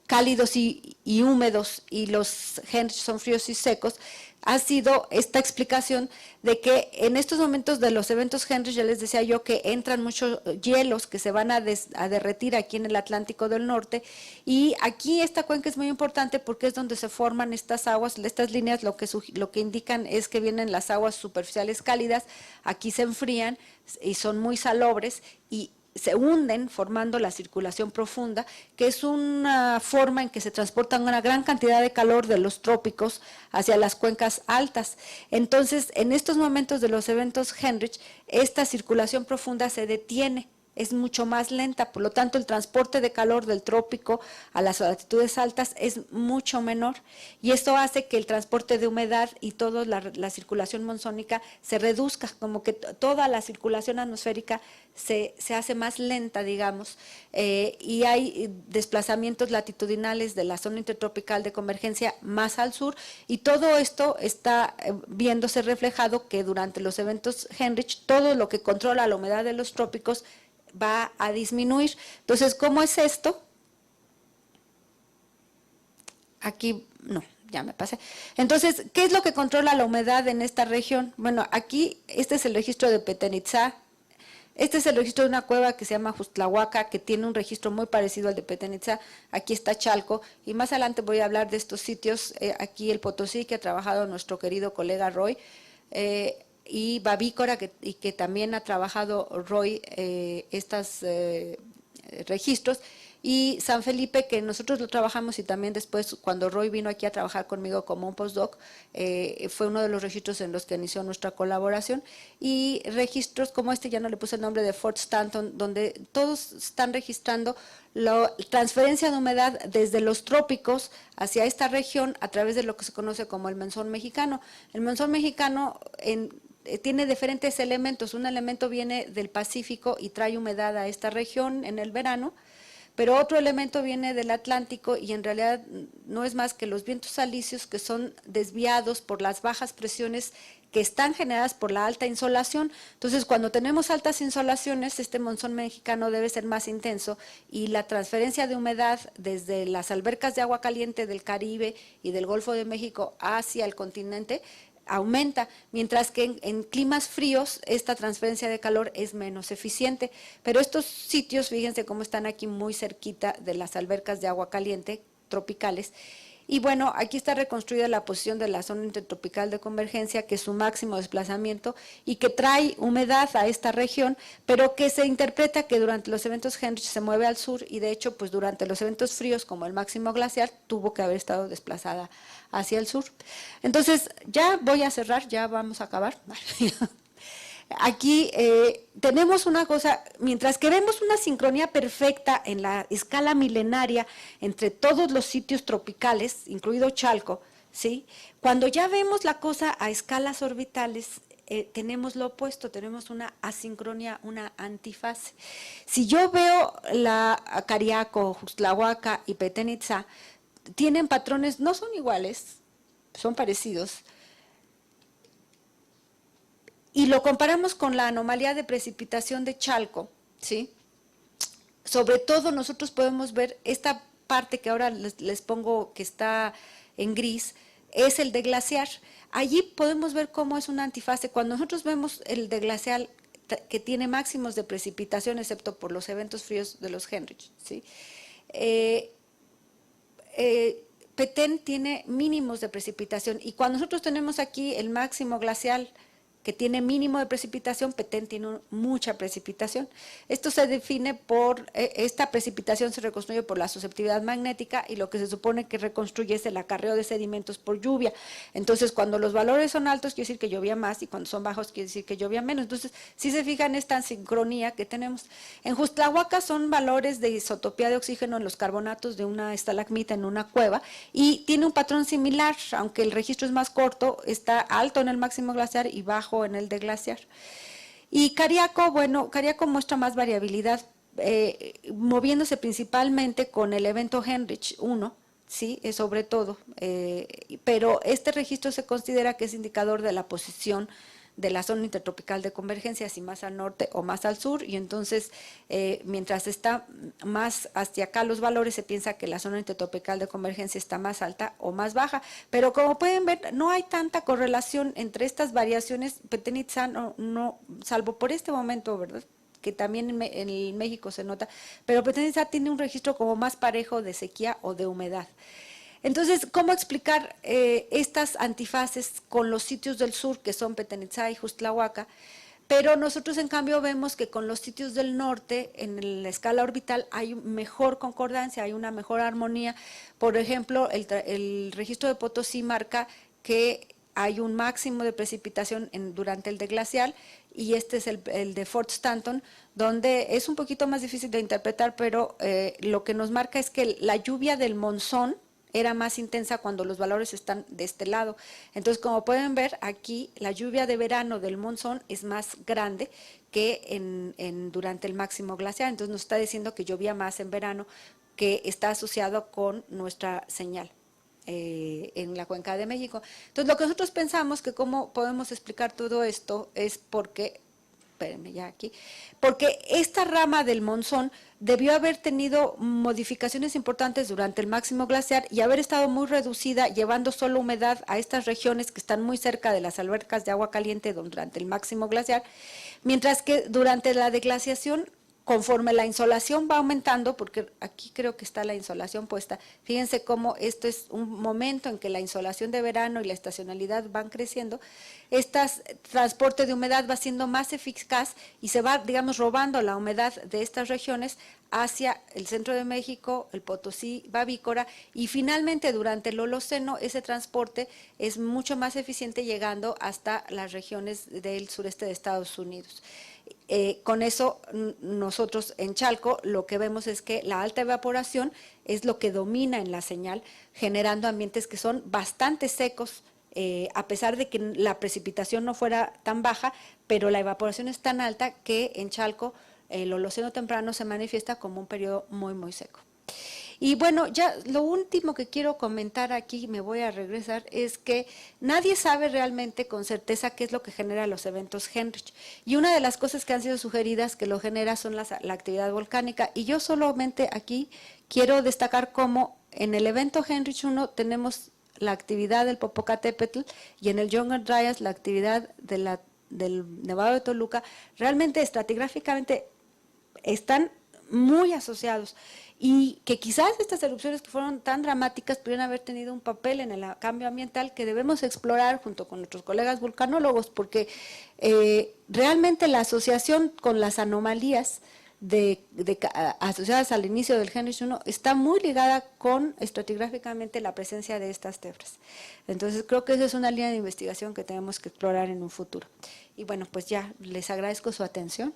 [SPEAKER 2] cálidos y húmedos y los Heinrich son fríos y secos, ha sido esta explicación de que en estos momentos de los eventos Heinrich, ya les decía yo que entran muchos hielos que se van a derretir aquí en el Atlántico del Norte, y aquí esta cuenca es muy importante porque es donde se forman estas aguas, estas líneas lo que indican es que vienen las aguas superficiales cálidas, aquí se enfrían y son muy salobres y se hunden formando la circulación profunda, que es una forma en que se transportan una gran cantidad de calor de los trópicos hacia las cuencas altas. Entonces, en estos momentos de los eventos Heinrich, esta circulación profunda se detiene, es mucho más lenta, por lo tanto el transporte de calor del trópico a las altitudes altas es mucho menor y esto hace que el transporte de humedad y toda la circulación monzónica se reduzca, como que toda la circulación atmosférica se hace más lenta, digamos, y hay desplazamientos latitudinales de la zona intertropical de convergencia más al sur y todo esto está viéndose reflejado que durante los eventos Heinrich todo lo que controla la humedad de los trópicos va a disminuir. Entonces, ¿cómo es esto? Aquí, no, ya me pasé. Entonces, ¿qué es lo que controla la humedad en esta región? Bueno, aquí, este es el registro de Petenitsa. Este es el registro de una cueva que se llama Justlahuaca, que tiene un registro muy parecido al de Petenitsa. Aquí está Chalco, y más adelante voy a hablar de estos sitios. Aquí el Potosí, que ha trabajado nuestro querido colega Roy, y Babícora, que también ha trabajado Roy estos registros, y San Felipe, que nosotros lo trabajamos y también después cuando Roy vino aquí a trabajar conmigo como un postdoc, fue uno de los registros en los que inició nuestra colaboración, y registros como este, ya no le puse el nombre, de Fort Stanton, donde todos están registrando la transferencia de humedad desde los trópicos hacia esta región a través de lo que se conoce como el monzón mexicano. El monzón mexicano tiene diferentes elementos. Un elemento viene del Pacífico y trae humedad a esta región en el verano, pero otro elemento viene del Atlántico y en realidad no es más que los vientos alisios que son desviados por las bajas presiones que están generadas por la alta insolación. Entonces, cuando tenemos altas insolaciones, este monzón mexicano debe ser más intenso y la transferencia de humedad desde las albercas de agua caliente del Caribe y del Golfo de México hacia el continente aumenta, mientras que en climas fríos esta transferencia de calor es menos eficiente. Pero estos sitios, fíjense cómo están aquí muy cerquita de las albercas de agua caliente tropicales, Y bueno, aquí está reconstruida la posición de la zona intertropical de convergencia, que es su máximo desplazamiento y que trae humedad a esta región, pero que se interpreta que durante los eventos Heinrich se mueve al sur y de hecho, pues durante los eventos fríos, como el máximo glacial, tuvo que haber estado desplazada hacia el sur. Entonces, ya voy a cerrar, ya vamos a acabar. Aquí tenemos una cosa, mientras que vemos una sincronía perfecta en la escala milenaria entre todos los sitios tropicales, incluido Chalco, ¿sí? Cuando ya vemos la cosa a escalas orbitales, tenemos lo opuesto, tenemos una asincronía, una antifase. Si yo veo la Cariaco, Juxtlahuaca y Petén Itzá, tienen patrones, no son iguales, son parecidos, y lo comparamos con la anomalía de precipitación de Chalco, ¿sí? Sobre todo nosotros podemos ver esta parte que ahora les pongo que está en gris, es el de glaciar. Allí podemos ver cómo es una antifase. Cuando nosotros vemos el de glacial que tiene máximos de precipitación, excepto por los eventos fríos de los Heinrich, ¿sí? Petén tiene mínimos de precipitación y cuando nosotros tenemos aquí el máximo glacial que tiene mínimo de precipitación, Petén tiene mucha precipitación. Esto se define por, esta precipitación se reconstruye por la susceptibilidad magnética y lo que se supone que reconstruye es el acarreo de sedimentos por lluvia. Entonces, cuando los valores son altos, quiere decir que llovía más y cuando son bajos, quiere decir que llovía menos. Entonces, si se fijan esta sincronía que tenemos. En Juxtlahuaca son valores de isotopía de oxígeno en los carbonatos de una estalagmita en una cueva y tiene un patrón similar, aunque el registro es más corto, está alto en el máximo glaciar y bajo en el de glaciar. Y Cariaco, bueno, Cariaco muestra más variabilidad, moviéndose principalmente con el evento Heinrich 1, sí, sobre todo, pero este registro se considera que es indicador de la posición de la zona intertropical de convergencia, si más al norte o más al sur, y entonces mientras está más hacia acá los valores, se piensa que la zona intertropical de convergencia está más alta o más baja, pero como pueden ver, no hay tanta correlación entre estas variaciones. Petén Itzá no, salvo por este momento, ¿verdad?, que también en México se nota, pero Petén Itzá tiene un registro como más parejo de sequía o de humedad. Entonces, ¿cómo explicar estas antifases con los sitios del sur, que son Petén Itzá y Juxtlahuaca? Pero nosotros, en cambio, vemos que con los sitios del norte, en la escala orbital, hay mejor concordancia, hay una mejor armonía. Por ejemplo, el registro de Potosí marca que hay un máximo de precipitación durante el de glacial, y este es el de Fort Stanton, donde es un poquito más difícil de interpretar, pero lo que nos marca es que la lluvia del monzón era más intensa cuando los valores están de este lado. Entonces, como pueden ver, aquí la lluvia de verano del monzón es más grande que durante el máximo glacial. Entonces, nos está diciendo que llovía más en verano, que está asociado con nuestra señal en la Cuenca de México. Entonces, lo que nosotros pensamos que cómo podemos explicar todo esto es porque, espérenme ya aquí, porque esta rama del monzón debió haber tenido modificaciones importantes durante el máximo glaciar y haber estado muy reducida, llevando solo humedad a estas regiones que están muy cerca de las albercas de agua caliente durante el máximo glaciar, mientras que durante la deglaciación, conforme la insolación va aumentando, porque aquí creo que está la insolación puesta, fíjense cómo esto es un momento en que la insolación de verano y la estacionalidad van creciendo, este transporte de humedad va siendo más eficaz y se va, digamos, robando la humedad de estas regiones hacia el centro de México, el Potosí, Bavícora, y finalmente durante el Holoceno ese transporte es mucho más eficiente, llegando hasta las regiones del sureste de Estados Unidos. Con eso nosotros en Chalco lo que vemos es que la alta evaporación es lo que domina en la señal, generando ambientes que son bastante secos, a pesar de que la precipitación no fuera tan baja, pero la evaporación es tan alta que en Chalco el Holoceno temprano se manifiesta como un periodo muy, muy seco. Y bueno, ya lo último que quiero comentar aquí, me voy a regresar, es que nadie sabe realmente con certeza qué es lo que genera los eventos Heinrich. Y una de las cosas que han sido sugeridas que lo genera son la actividad volcánica. Y yo solamente aquí quiero destacar cómo en el evento Heinrich 1 tenemos la actividad del Popocatépetl y en el Younger Dryas la actividad del Nevado de Toluca. Realmente estratigráficamente están muy asociados y que quizás estas erupciones que fueron tan dramáticas pudieran haber tenido un papel en el cambio ambiental que debemos explorar junto con nuestros colegas vulcanólogos, porque realmente la asociación con las anomalías asociadas al inicio del Génesis 1 está muy ligada con estratigráficamente la presencia de estas tebras. Entonces creo que esa es una línea de investigación que tenemos que explorar en un futuro. Y bueno, pues ya les agradezco su atención.